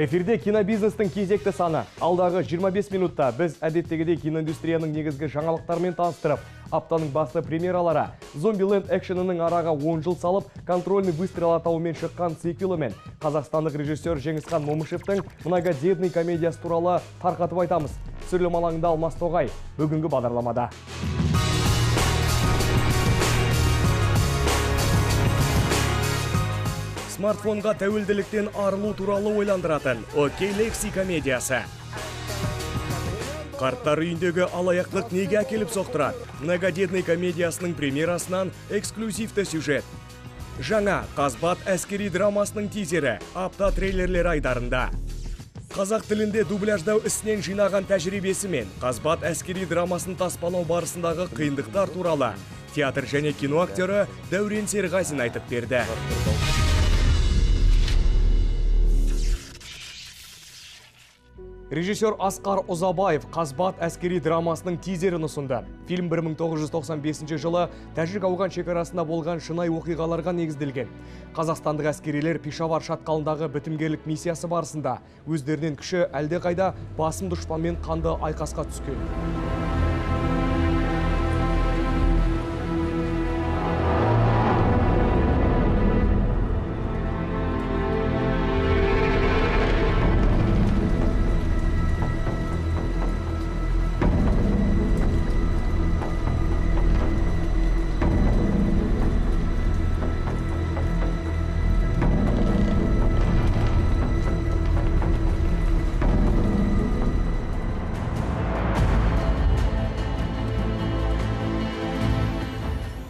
Эфирде кинобизнестің кезекті саны. Алдағы 25 минутта біз әдеттегідей киноиндустрияның негізгі жаңалықтармен таныстырып, аптаның басты премьералары Zombieland экшенінің араға 10 жыл салып, контрольный выстрел атауымен шыққан циквелімен қазақстандық режиссер Жеңісхан Момышевтің многодетный комедиясы туралы тарқатып айтамыз. Түсірілім алаңында Алмас Тоғай бүгінгі бағдарламада. Смартфонға тәуелділіктен арылу туралы ойландыратын Окей Лекси комедиясы. Қарттар үйіндегі алаяқтық неге әкеліп соқтырады? Многодетный комедиясының премьерасынан эксклюзивті сюжет. Жаңа Қазбат әскери драмасының тизері апта трейлерлер айдарында. Қазақ тілінде дубляждау ісінен жинаған тәжірибесімен Қазбат әскери драмасын таспалау барысындағы қиындықтар туралы театр және кино актері Дәурен Серғазин айтып берді. Режиссер Асқар Ұзабаев Қазбат әскери драмасының тизерін ұсынды. Фильм 1995 жылы Тәжік ауған шекарасында болған шынайы оқиғаларға негізделген. Қазақстандық әскерилер Пешавар шатқалындағы бітімгерлік миссиясы барысында өздерінен күші әлдеқайда басым дұшпанмен қанды айқасқа түскен.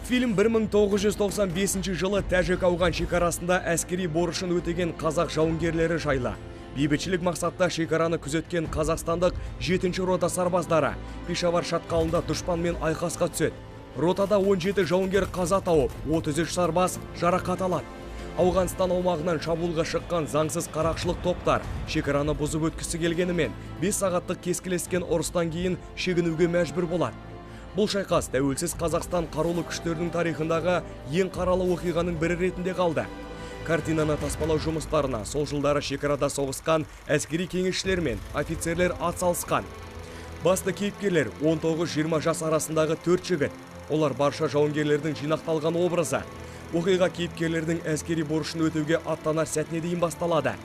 Фильм 1995 жылы Тәжік ауған шекарасында әскери борышын өтеген қазақ жауынгерлері жайлы. Бейбітшілік мақсатта шекараны күзеткен қазақстандық 7-ші рота сарбаздары Пешавар шатқалында дұшпанмен айқасқа түседі. Ротада 17 жауынгер қаза тауып, 33 сарбаз жарақат алады. Ауғанстан аумағынан шабуылға шыққан заңсыз қарақшылық топтар шекараны бұзып өткісі келгенімен 5 сағаттық кескілескен ұрыстан кейін шегінуге мәжбүр болады. Бұл шайқас тәуелсіз Қазақстан қарулы күштерінің тарихындағы ең қаралы оқиғаның бірі ретінде қалды. Картинаны таспалау жұмыстарына сол жылдары шекарада соғысқан әскери кеңесшілер мен офицерлер атсалысқан. Басты кейіпкерлер 19-20 жас арасындағы 4 жігіт. Олар барша жауынгерлердің жинақталған образы. Оқиға кейіпкерлердің әскери борышын өтеуге аттанар сәтіне дейін басталады.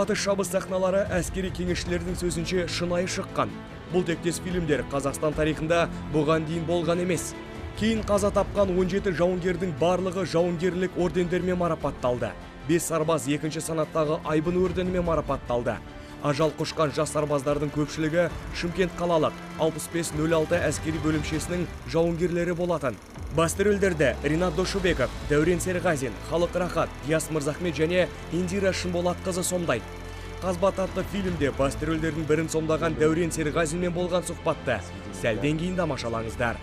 Атыс шабыс сахналары әскери кеңесшілердің сөзінше шынайы шыққан. Бұл тектес фильмдер Қазақстан тарихында бұған дейін болған емес. Кейін қаза тапқан 17 жауынгердің барлығы жауынгерлік ордендермен марапатталды. 5 сарбаз 2-ші санаттағы айбын орденімен марапатталды. Ажал құшқан жас сарбаздардың көпшілігі Шымкент қалалық 6506 әскери бөлімшесінің жауынгерлері болатын. Басты рөлдерді Ринат Дошыбеков, Дәурен Серғазин, Халық Рахат, Диас Мырзахмет және Индира Шынболатқызы сомдайды. Қазбат атты фильмде басты рөлдердің бірін сомдаған Дәурен Серғазинмен болған сұхбатты сәлден кейін тамашалаңыздар.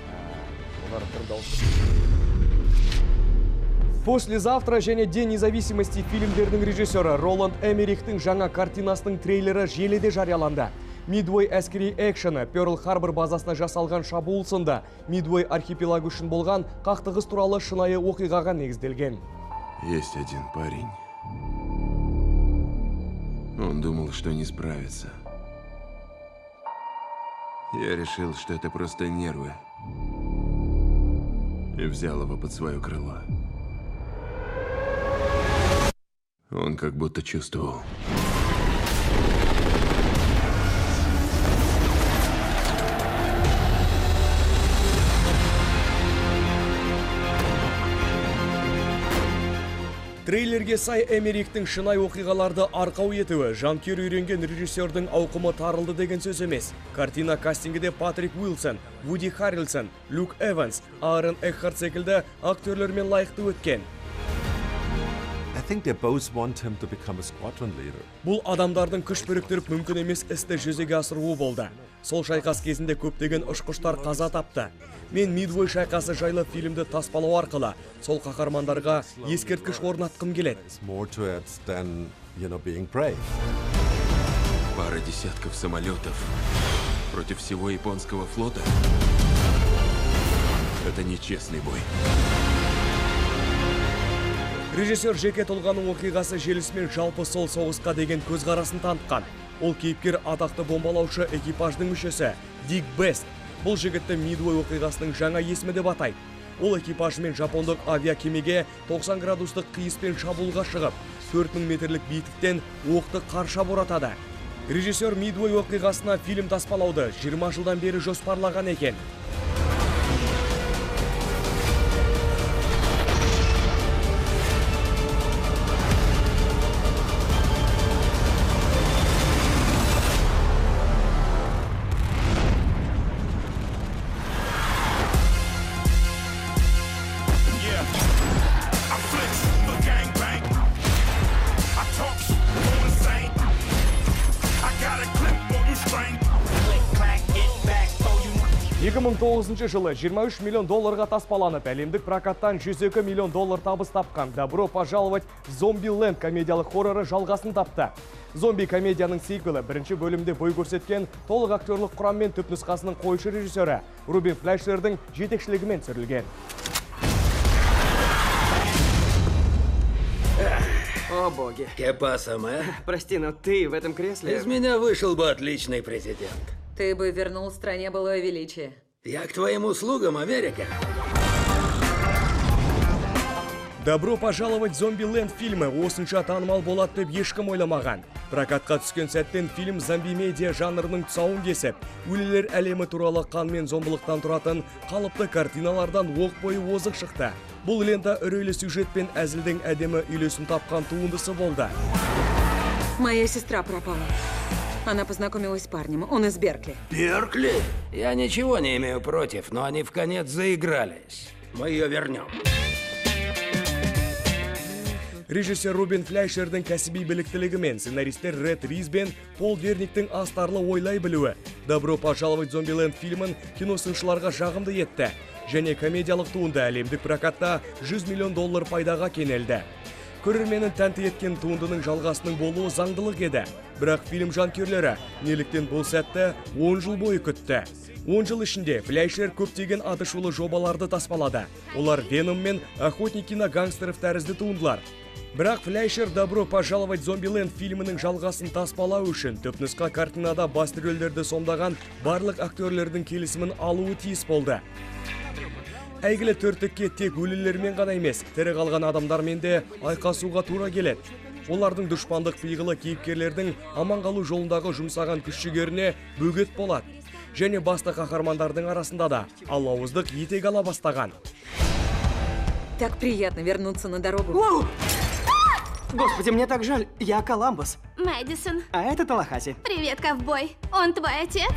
Послезавтра және День независимости фильмдердің режиссері Роланд Эммерихтің жаңа картинасының трейлері желіде жарияланды. Midway әскери экшені Пёрл-Харбор базасына жасалған шабуыл сынды Midway архипелагы үшін болған қақтығыс туралы шынайы оқиғаға негізделген. Есть один парень. Он думал, что не справится. Я решил, что это просто нервы. И взял его под свое крыло. Он как будто чувствовал. Трейлерге сай Эммерихтің шынай оқиғаларды арқау етуі жанкүйер үйренген режиссердің ауқымы тарылды деген сөз емес. Картина кастингіде Патрик Уилсон, Вуди Харрельсон, Люк Эванс, Аарон Экхарт секілді актерлермен лайықты өткен. Бұл адамдардың күш біріктіріп мүмкін емес істі жүзеге асыруы болды. Сол шайқас кезінде көптеген ұшқыштар қаза тапты. Мен Midway шайқасы жайлы фильмді таспалау арқылы сол қаһармандарға ескерткіш орнатқым келеді. Пара десятков самолетов против всего японского флота. Это нечестный бой. Режиссер жеке тұлғаның оқиғасы желісімен жалпы сол соғысқа деген көзқарасын танытқан. Ол кейіпкер атақты бомбалаушы экипаждың мүшесі Дик Бест. Бұл жігітті Мидуэй оқиғасының жаңа есімі деп атайды. Ол экипажымен жапондық авиакемеге 90 градустық қиыспен шабуылға шығып, 4000 метрлік биіктіктен оқты қарша боратады. Режиссер Мидуэй оқиғасына фильм таспалауды 20 жылдан бері жоспарлаған екен. жылы 23 миллион долларға таспаланып, әлемдік прокаттан 102 миллион доллар табыс тапқан «Добро пожаловать в Зомбиленд» комедиялық хорроры жалғасын тапты. Зомби комедияның сиквелі бірінші бөлімде бой көрсеткен толық актерлік құраммен түпнұсқасының қойшы режиссері Рубин Флейшердің жетекшілігімен түсірілген. О боги. ¿Qué pasa, мэ? Прости, но ты в этом кресле... Из меня вышел бы отличный президент. Ты бы вернул стране былое величие. Я к твоим услугам, Америка. «Добро пожаловать в Зомбиленд» фильмі осынша танымал болады деп ешкім ойламаған. Прокатқа түскен сәттен фильм зомби-медиа жанрының тұсауын кесіп, өлілер әлемі туралы қан мен зомбылықтан тұратын қалыпты картиналардан оқ бойы озық шықты. Бұл лента үрейлі сюжет пен әзілдің әдемі үйлесім тапқан туындысы болды. Моя сестра пропала. Она познакомилась с парнем, он из Беркли. Беркли? Я ничего не имею против, но они вконец заигрались. Мы ее вернем. Режиссер Рубин Флейшердің кәсіби біліктілігі мен сценаристер Ред Риз бен Пол Верниктің астарлы ойлай білуі «Добро пожаловать в Зомбиленд» фильмін киносыншыларға жағымды етті. Және комедиялық туынды әлемдік прокатта 100 миллион доллар пайдаға кенелді. Көрерменін тәнті еткен туындының жалғасының болуы заңдылық еді. Бірақ фильм жанкүйерлері неліктен бұл сәтті 10 жыл бойы күтті. 10 жыл ішінде Флейшер көптеген атышулы жобаларды таспалады. Олар Веном мен Охотники на гангстеров тәрізді туындылар. Бірақ Флейшер «Добро пожаловать в Зомбиленд» фильмінің жалғасын таспалау үшін түпнұсқа картинада басты рөлдерді сомдаған барлық актерлердің келісімін алуы тиіс болды. Әйгілі төрттікке тек өлілермен ғана емес, тірі қалған адамдармен де айқасуға тура келеді. Олардың дұшпандық пиғылы кейіпкерлердің аман қалу жолындағы жұмсаған күш-жігеріне бөгет болады. Және басты қаһармандардың арасында да алауыздық етек ала бастаған. Так приятно вернуться на дорогу. Воу! Господи, мне так жаль. Я Коламбус. Мэдисон. А это Талахаси. Привет, ковбой. Он твой отец?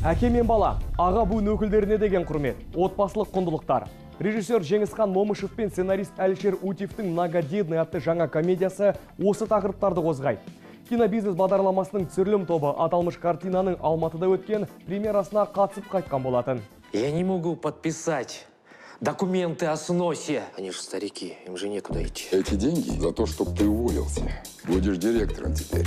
Әке мен бала, аға буын өкілдеріне деген құрмет, отбасылық құндылықтар. Режиссер Жеңісхан Момышев пен сценарист Әлішер Утевтің «Многодетный» атты жаңа комедиясы осы тақырыптарды қозғайды. Кинобизнес бағдарламасының түсірілім тобы аталмыш картинаның Алматыда өткен премьерасына қатысып қайтқан болатын. Я не могу подписать документы о сносе. Они же старики, им же некуда идти. Эти деньги за то, чтобы ты уволился. Будешь директором теперь.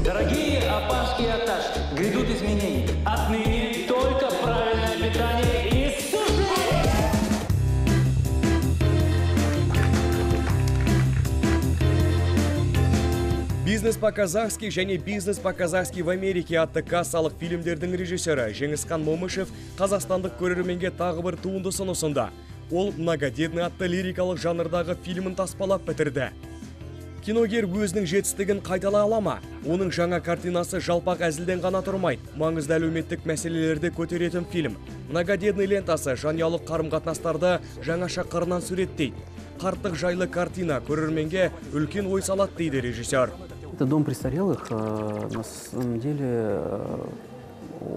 Дорогие опашки и аташки, грядут изменения. Отныне только правильное питание и суши! «Бизнес по-казахски» және «Бизнес по-казахски в Америке» атты кассалық фильмдердің режиссері Жеңісхан Момышев қазақстандық көрерменге тағы бір туындысын ұсынды. Ол «Многодетный» атты лирикалық жанрдағы фильмін таспалап бітірді. Киногер өзінің жетістігін қайтала алама. Оның жаңа картинасы жалпақ әзілден ғана тұрмайды. Маңызды әлеуметтік мәселелерді көтеретін фильм. «Многодетный» лентасы жанұялық қарым-қатынастарды жаңаша қырынан суреттейді. Қарттық жайлы картина көрерменге үлкен ой салады дейді режиссер. Это дом престарелых, на самом деле,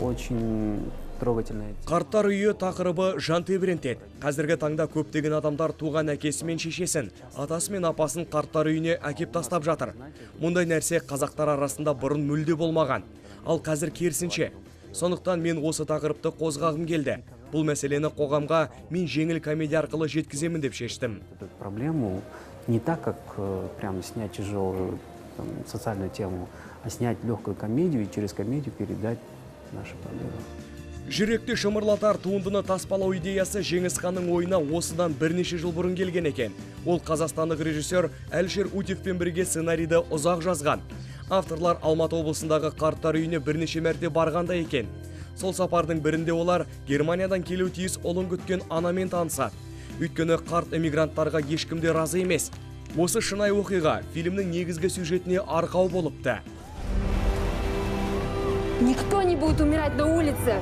очень трогательная. Қарттар үйі тақырыбы жан тебірентеді. Қазіргі таңда көптеген адамдар туған әкесі мен шешесін, атасы мен апасын қарттар үйіне әкеп тастап жатыр. Мұндай нәрсе қазақтар арасында бұрын мүлде болмаған. Ал қазір керісінше. Сондықтан мен осы тақырыпты қозғағым келді. Бұл мәселені қоғамға мен жеңіл комедия арқылы жеткіземін деп шештім. Проблему не так, как прямо снять тяжелую социальную тему, а снять легкую комедию и через комедию передать наши проблемы. Жүректі шымырлатар туындыны таспалау идеясы Жеңіс Ханның ойына осыдан бірнеше жыл бұрын келген екен. Ол қазақстандық режиссер Әлшер Утевпен бірге сценарийді ұзақ жазған. Авторлар Алматы облысындағы қарттар үйіне бірнеше мәрте барғанда екен. Сол сапардың бірінде олар Германиядан келу тиіс ұлын күткен анамен танысады. Өйткені қарт эмигранттарға ешкімде разы емес. Осы шынайы оқиға фильмнің негізгі сюжетіне арқау болыпты. Никто не будет умирать на улице.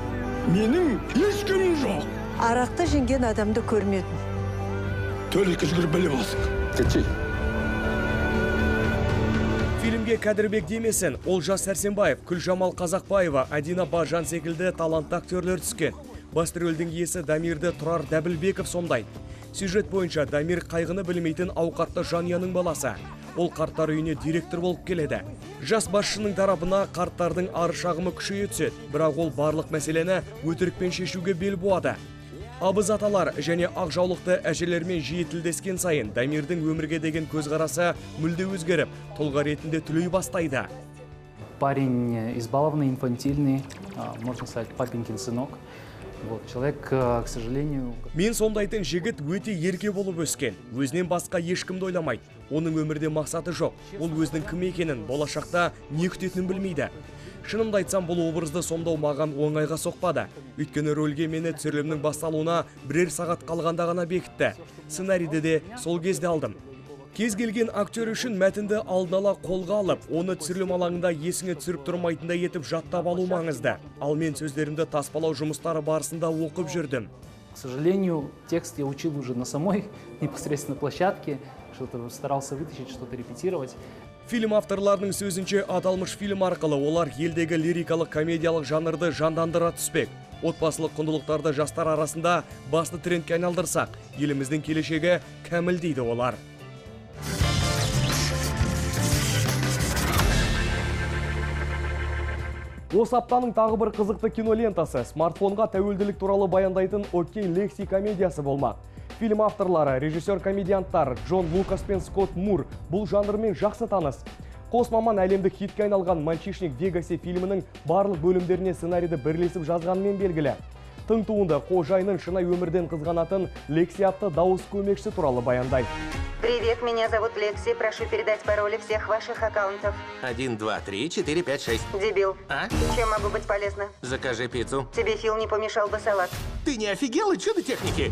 Менің ешкім жоқ. Арақты жеңген адамды көрмедім. Төлік жүгір біліп алсың. Кетшей. Фильмге Кәдірбек демесін, Олжас Сәрсенбаев, Күлжамал Қазақбаева, Адина Бажан секілді талантты актерлер түскен. Басты рөлдің иесі Дамирді Тұрар Дәбілбеков сомдайды. Сюжет бойынша Дамир қайғыны білмейтін ауқатты жанұяның баласы. Ол қарттар үйіне директор болып келеді. Жас басшының тарапына қарттардың аршағымы күшейе түседі, бірақ ол барлық мәселені өтірікпен шешуге бел буады. Абыз аталар және ақ жаулықты әжелермен жиі тілдескен сайын Дамирдің өмірге деген көзқарасы мүлде өзгеріп, тұлға ретінде түлей бастайды. Парень избалованный, инфантильный, можно сказать, папенькин сынок. Человек, к сожалению... Мен сондайтын жігіт өте ерке болып өскен. Өзінен басқа ешкімді ойламайды. Оның өмірде мақсаты жоқ. Ол өзінің кім екенін, болашақта не күтетінін білмейді. Шынымды айтсам, бұл образды сомдау маған оңайға соқпады. Өйткені рөлге мені түсірілімнің басталуына бірер сағат қалғанда ғана бекітті. Сценарийді де сол кезде алдым. Кез келген актер үшін мәтінді алдын ала қолға алып, оны түсірілім алаңында есіңе түсіріп тұрмайтындай етіп жаттап алу маңызды. Ал мен сөздерімді таспалау жұмыстары барысында оқып жүрдім. К сожалению, текст я учил уже на самой непосредственно площадке, что-то старался вытащить, что-то репетировать. Фильм авторларының сөзінше, аталмыш фильм арқылы олар елдегі лирикалық комедиялық жанрды жандандыра түспек. Отбасылық құндылықтарды жастар арасында басты трендке айналдырсақ, еліміздің келешегі кәміл дейді олар. Осы аптаның тағы бір қызықты кинолентасы смартфонға тәуелділік туралы баяндайтын «Окей, Лекси» комедиясы болмақ. Фильм авторлары, режиссер-комедианттар Джон Лукас пен Скотт Мур бұл жанрмен жақсы таныс. Қос маман әлемдік хитке айналған «Мальчишник в Вегасе» фильмінің барлық бөлімдеріне сценарийді бірлесіп жазғанымен белгілі. Тың туынды қожайынын шынай өмірден қызғанатын Лекси атты дауыс көмекшісі туралы баяндайды. Привет, меня зовут Лекси. Прошу передать пароли всех ваших аккаунтов. 1, 2, 3, 4, 5, 6. Дебил. А? Чем могу быть полезна? Закажи пиццу. Тебе Фил не помешал бы салат. Ты не офигела, чудо техники?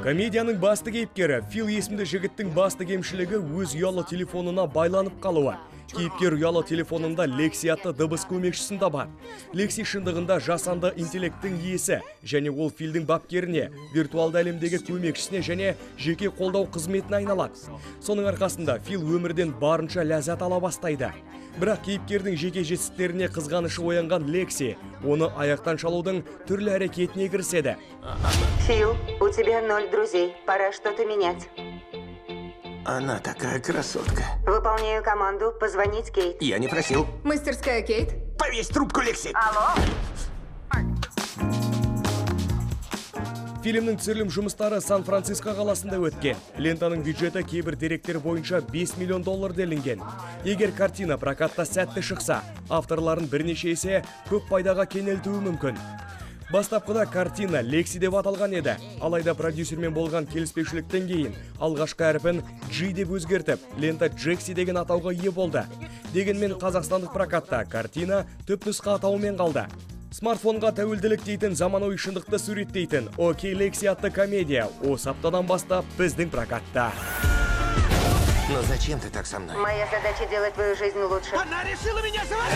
Комедияның басты кейіпкері Фил есімді жігіттің басты кемшілігі өз ұялы телефонына байланып қалуы. Кейіпкер ұялы телефонында Лекси атты дыбыс көмекшісін табады. Лекси шындығында жасанды интеллекттің иесі, және ол Филдің бапкеріне, виртуалды әлемдегі көмекшісіне және жеке қолдау қызметіне айналады. Соның арқасында Фил өмірден барынша ләззат ала бастайды. Бірақ кейіпкердің жеке жетістіктеріне қызғанышы оянған Лекси оны аяқтан шалудың түрлі әрекетіне кіріседі. Фил, у тебя 0 друзей. Пора что-то менять. Она такая красотка. Выполняю команду позвонить Кейт. Я не просил. Мастерская Кейт. Повесь трубку, Лекси. Алло? Фильмнің түсірілім жұмыстары Сан-Франциско қаласында өткен. Лентаның бюджеті кейбір деректер бойынша $5 миллион делінген. Егер картина прокатта сәтті шықса, авторларын бірнеше есе көп пайдаға кенелтуі мүмкін. Бастапқыда картина Лекси деп аталған еді. Алайда продюсермен болған келіспеушіліктен кейін алғашқы әрпін G деп өзгертіп, лента Джекси деген атауға ие болды. Дегенмен қазақстандық прокатта картина түпнұсқа атауымен қалды. Смартфонға тәуелділік дейтін заманауи шындықты суреттейтін «Окей, Лекси» атты комедия осы аптадан бастап біздің прокатта. Но зачем ты так со мной? Моя задача делать твою жизнь лучше. Она решила меня завалить!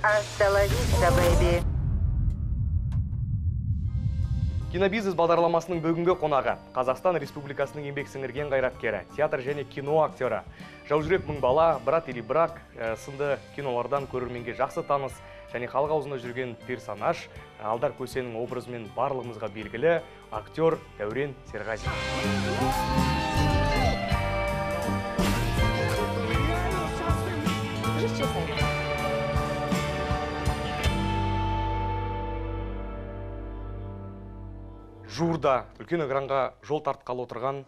Hasta la vista, baby. Кинобизнес бағдарламасының бүгінгі қонағы Қазақстан Республикасының еңбек сіңірген қайраткері, театр және кино актері. Жаужүрек мың бала, брат или брак сынды кинолардан көрерменге жақсы таныс және халық аузында жүрген персонаж Алдар Көсенің образымен барлығымызға белгілі актер Дәурен Серғазин. Жуырда үлкен экранға жол тартқалы отырған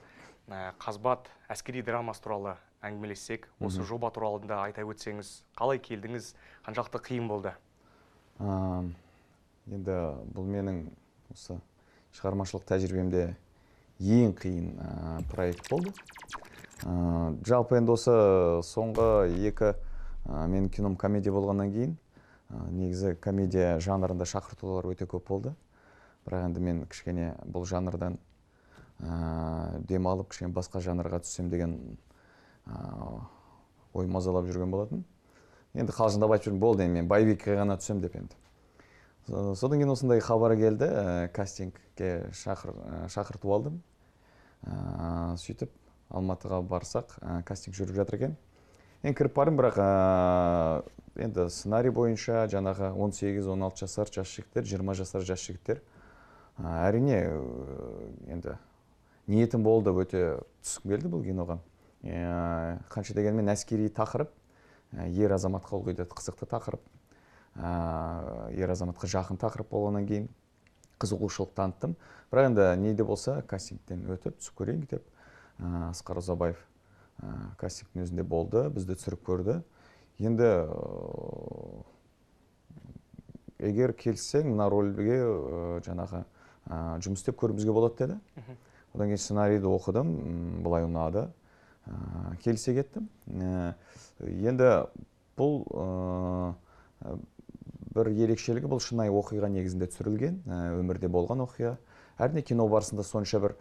Қазбат әскери драмасы туралы әңгімелессек, осы жоба туралы да айта өтсеңіз, қалай келдіңіз, қаншалықты қиын болды? Енді бұл менің осы шығармашылық тәжірибемде ең қиын проект болды. Жалпы енді осы соңғы менің кином комедия болғаннан кейін, негізі комедия жанрында шақыртулар өте көп болды. Бірақ енді мен кішкене бұл жанрдан демалып, кішкене басқа жанрға түссем деген ой мазалап жүрген болатын. Енді қалжыңдап айтып жүрмін, болды, мен боевикке ғана түсем деп енді. Содан кейін осындай хабары келді, кастингке шақыртып алдым. Сөйтіп Алматыға барсақ, кастинг жүріп жатыр екен. Енді кіріп бардым, бірақ енді сценарий бойынша жаңағы 18-16 жасар жас жігіттер, 20 жасар жас жігіттер. Әрине, енді ниетім болды, өте түскім келді бұл киноға. Қанша дегенмен әскери тақырып, ер азаматқа ол қойды қызықты тақырып, ер азаматқа жақын тақырып болғаннан кейін қызығушылық таныттым. Бірақ енді неде болса кастингтен өтіп түсіп көрейін деп Асқар Ұзабаев кастингтің өзінде болды, бізді түсіріп көрді. Енді егер келсең, мына рөлге жаңағы жұмыс істеп көруімізге болады деді. Одан кейін сценарийді оқыдым, былай ұнады. Келісе кеттім. Енді бұл бір ерекшелігі, бұл шынайы оқиға негізінде түсірілген, өмірде болған оқиға. Әрине кино барысында сонша бір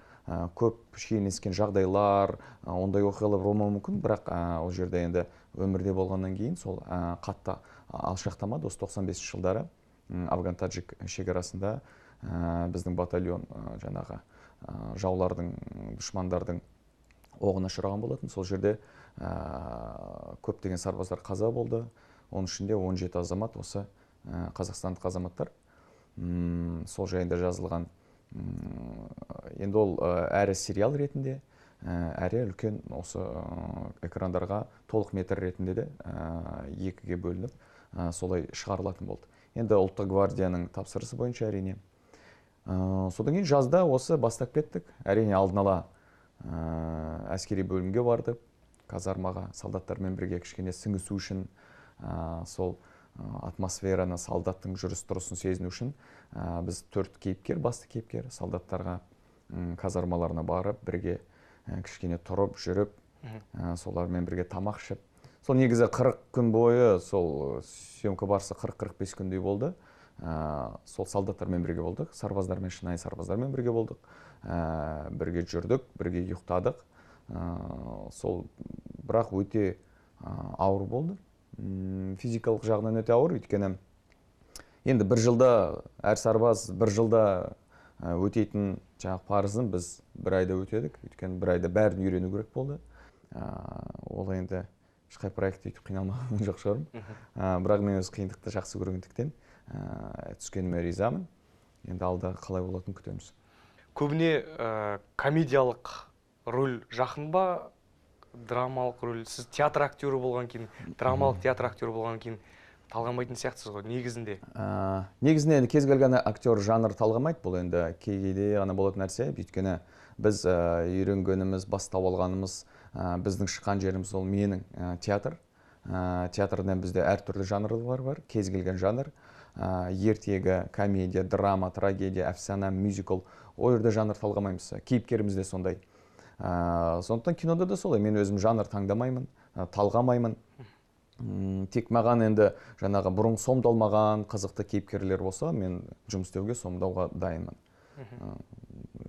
көп шиеленіскен жағдайлар, ондай оқиғалар болмауы мүмкін, бірақ ол жерде енді өмірде болғаннан кейін сол қатты алшақтамады. Осы 95 жылдары Афган-Таджик шекарасында біздің батальон жаңағы жаулардың, дұшмандардың оғына ұшыраған болатын. Сол жерде көптеген сарбаздар қаза болды. Оның ішінде 17 азамат осы қазақстандық азаматтар. Сол жайында жазылған. Енді ол әрі сериал ретінде, әрі үлкен осы экрандарға толық метр ретінде де екіге бөлініп, солай шығарылатын болды. Енді Ұлттық гвардияның тапсырысы бойынша әрине. Содан кейін жазда осы бастап кеттік. Әрине алдын ала әскери бөлімге бардық, казармаға солдаттармен бірге кішкене сіңісу үшін, сол атмосфераны, солдаттың жүріс-тұрысын сезіну үшін біз 4 кейіпкер, басты кейіпкер, солдаттарға казармаларына барып, бірге кішкене тұрып, жүріп, солармен бірге тамақ ішіп. Сол негізі 40 күн бойы, сол съемка барысы 40-45 күндей болды. Сол солдаттармен бірге болдық, сарбаздармен, шынайы сарбаздармен бірге болдық. Бірге жүрдік, бірге ұйықтадық. Сол бірақ өте ауыр болды. Физикалық жағынан өте ауыр, өйткені енді бір жылда, әр сарбаз бір жылда өтейтін парызын біз бір айда өтедік, өйткені бір айда бәрін үйрену керек болды. Ол енді ешқай проект өйтіп қиналмаған жоқ шығармын. Бірақ мен өз қиындықты жақсы көргендіктен түскеніме ризамын. Енді алда қалай болатынын күтеміз. Көбіне комедиялық рөл жақын ба, драмалық рөл? Сіз театр актері болған кейін, драмалық театр актері болған кейін талғамайтын сияқтысыз ғой, негізінде? Негізінде енді кез келген актер жанр талғамайды, бұл енді кейде ғана болатын нәрсе. Өйткені біз үйренгеніміз, бастап алғанымыз, біздің шыққан жеріміз ол менің театр. Театрдан бізде әртүрлі жанрлар бар, кез келген жанр. Ертегі, комедия, драма, трагедия, әфсана, мюзикл, ол жерде жанр талғамаймыз. Кейіпкеріміз де сондай. Сондықтан кинода да солай, мен өзім жанр таңдамаймын, талғамаймын. Тек маған енді жаңағы бұрын сомдалмаған қызықты кейіпкерлер болса, мен жұмыс істеуге сомдауға дайынмын.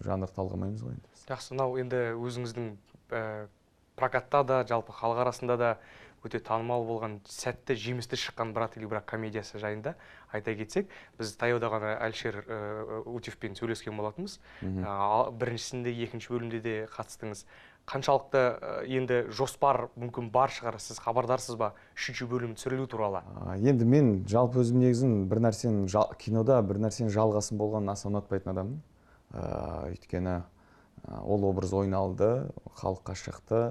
Жанр талғамаймыз ғой енді. Жақсы, мынау енді өзіңіздің прокатта да, жалпы халық арасында да өте танымал болған сәтті жемісті шыққан брат или брак комедиясы жайында айта кетсек, біз таяуда ғана Әлшер Утевпен сөйлескен болатынбыз. Біріншісінде, екінші бөлімде де қатыстыңыз. Қаншалықты енді жоспар мүмкін бар шығар, сіз хабардарсыз ба үшінші бөлім түсірілу туралы? Енді мен жалпы өзім негізін кинода бір нәрсенің жалғасын болғанын аса ұнатпайтын адаммын. Өйткені ол образ ойналды, халыққа шықты,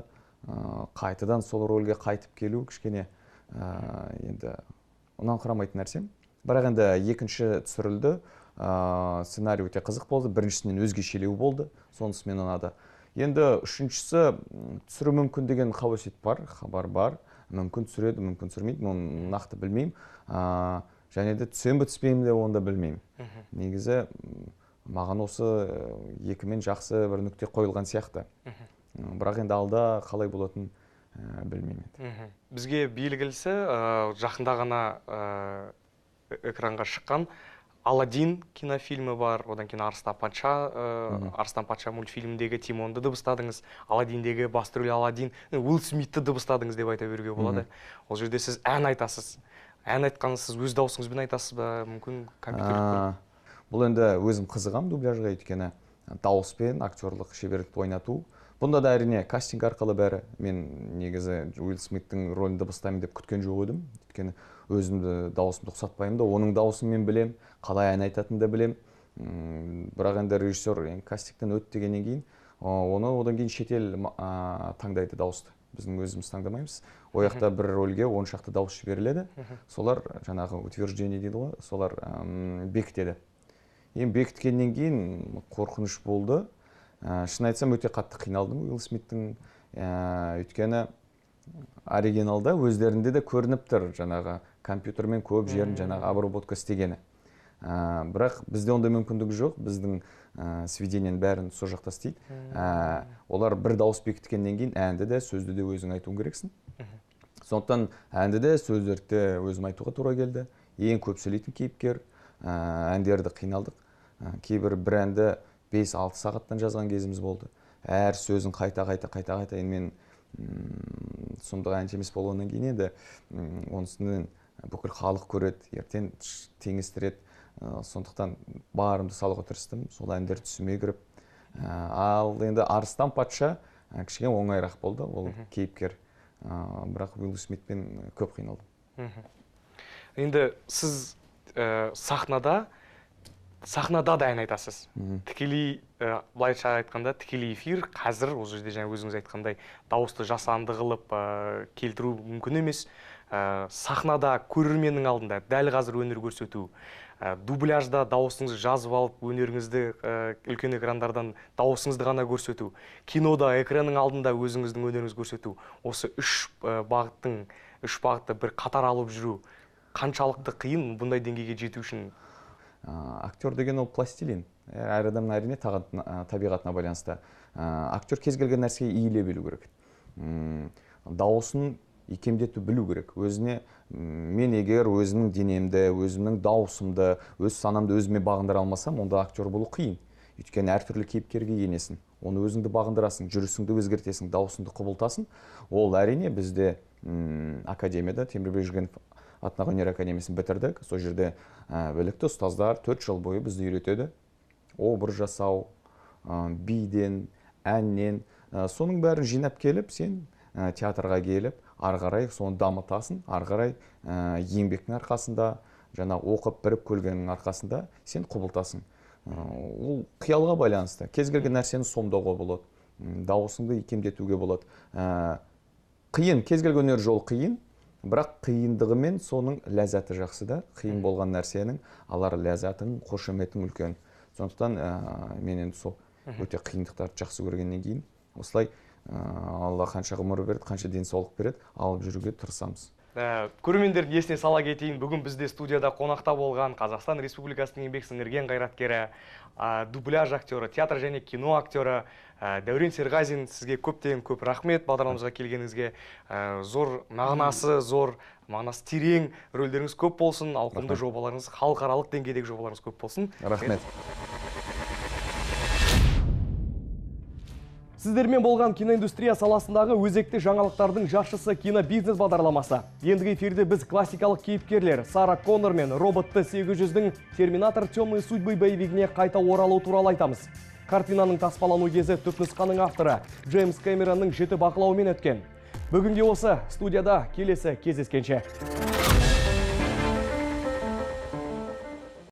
қайтадан сол рөлге қайтып келу кішкене енді ұнан құрамайтын нәрсем. Бірақ енді екінші түсірілді, сценарий өте қызық болды, біріншісінен өзгешелеу болды, сонысы мен ұнады. Енді үшіншісі түсіру мүмкін деген қауесет бар, хабар бар. Мүмкін түсіреді, мүмкін түсірмейді, оны нақты білмеймін. Және де түсем бе түспеймін де оны да білмеймін. Негізі маған осы екімен жақсы бір нүкте қойылған сияқты. Бірақ енді алда қалай болатын білмеймін. Бізге белгілісі жақында ғана экранға шыққан Аладдин кинофильмі бар, одан кейін Арыстан патша мультфильміндегі Тимонды дыбыстадыңыз, Аладдиндегі басты рөл Аладдин, Уилл Смитті дыбыстадыңыз деп айта беруге болады. Ол жерде сіз ән айтасыз. Ән айтқанды сіз өз даусыңызбен айтасыз ба, мүмкін компьютерлік? Бұл енді өзім қызығам дубляжға, өйткені дауыспен актерлық шеберлікті ойнату. Бұнда да әрине кастинг арқылы бәрі. Мен негізі Уилл Смиттің рөлін дыбыстаймын деп күткен жоқ едім. Өйткені өзімді дауысымды ұқсатпаймын да, оның дауысын мен білем, қалай ән айтатынды білем. Бірақ енді режиссер кастингтен өтті дегеннен кейін, одан кейін шетел таңдайды дауысты. Біздің өзіміз таңдамаймыз. Ояқта бір рөлге 10 шақты дауыс жіберіледі. Солар жаңағы утверждение дейді ғой, солар бекітеді. Бекіткеннен кейін қорқыныш болды. Шын айтсам өте қатты қиналдым Уилл Смиттің, өйткені оригиналда өздерінде де көрініп тұр жаңағы компьютермен көп жерін жаңағы обработка істегені. Бірақ бізде ондай мүмкіндігі жоқ, біздің сведениенің бәрін сол жақта істейді. Олар бір дауыс бекіткеннен кейін әнді де сөзді де өзің айтуың керексің. Сондықтан әнді де сөздерді де өзім айтуға тура келді. Ең көп сөйлейтін кейіпкер, әндерді қиналдық. Кейбір бір әнді 5-6 сағаттан жазған кезіміз болды. Әр сөзін қайта. Мен сондағы әнші емес болғаннан кейін еді, онысынан бүкіл халық көреді, ертең теңестіреді. Сондықтан барымды салуға тырыстым, сол әндер түсіме кіріп. Ал енді Арыстан патша кішкене оңайырақ болды, ол кейіпкер. Бірақ Уилл Смитпен көп қиналдым. Енді сіз сахнада да ән айтасыз. Тікелей, былайша айтқанда, тікелей эфир қазір, ол жерде жаңа өзіңіз айтқандай, дауысты жасанды қылып келтіру мүмкін емес. Сахнада көрерменнің алдында дәл қазір өнер көрсету, дубляжда дауысыңызды жазып алып, өнеріңізді үлкен экрандардан дауысыңызды ғана көрсету, кинода экранның алдында өзіңіздің өнеріңізді көрсету, осы үш бағытты бір қатар алып жүру қаншалықты қиын бұндай деңгейге жету үшін? Актер деген ол пластилин. Әр адамның әрине табиғатына байланысты. Актер кез келген нәрсеге иіле білу керек. Дауысын икемдету білу керек. Мен егер өзімнің денемді, өзімнің дауысымды, өз санамды өзіме бағындыра алмасам, онда актер болу қиын. Өйткені әртүрлі кейіпкерге енесің. Оны өзіңді бағындырасың, жүрісіңді өзгертесің, дауысыңды құбылтасың. Ол әрине бізде академияда Темірбек Жүргенов атындағы өнер академиясын бітірдік. Сол жерде білікті ұстаздар 4 жыл бойы бізді үйретеді. Образ жасау, биден, әннен, соның бәрін жинап келіп, сен театрға келіп, ары қарай соны дамытасың, ары қарай еңбектің арқасында, жаңа оқып біріп көргеннің арқасында сен құбылтасың. Ол қиялға байланысты. Кез келген нәрсені сомдауға болады, дауысыңды икемдетуге болады. Қиын, кез келген өнер жол қиын. Бірақ қиындығымен соның ләззаты жақсы да, қиын болған нәрсенің алар ләззатын, қошеметін үлкен. Сондықтан мен енді сол өте қиындықтарды жақсы көргеннен кейін, осылай Алла қанша ғұмыр береді, қанша денсаулық береді, алып жүруге тырысамыз. Көрермендердің есіне сала кетейін, бүгін бізде студияда қонақта болған Қазақстан Республикасының еңбек сіңірген қайраткері, дубляж актері, театр және кино актері Дәурен Серғазин, сізге көп рахмет бағдарламамызға келгеніңізге. Зор мағынасы, мағынасы терең рөлдеріңіз көп болсын, ауқымды жобаларыңыз, халықаралық деңгейдегі жобаларыңыз көп болсын. Рахмет. Сіздермен болған киноиндустрия саласындағы өзекті жаңалықтардың жаршысы кинобизнес бағдарламасы. Ендігі эфирде біз классикалық кейіпкерлер Сара Коннор мен робот Т-800-дің Терминатор темные судьбы боевигіне қайта оралу туралы айтамыз. Картинаның таспалану кезі түпнұсқаның авторы Джеймс Кэмеронның жіті бақылауымен өткен. Бүгінге осы студияда келесі кездескенше.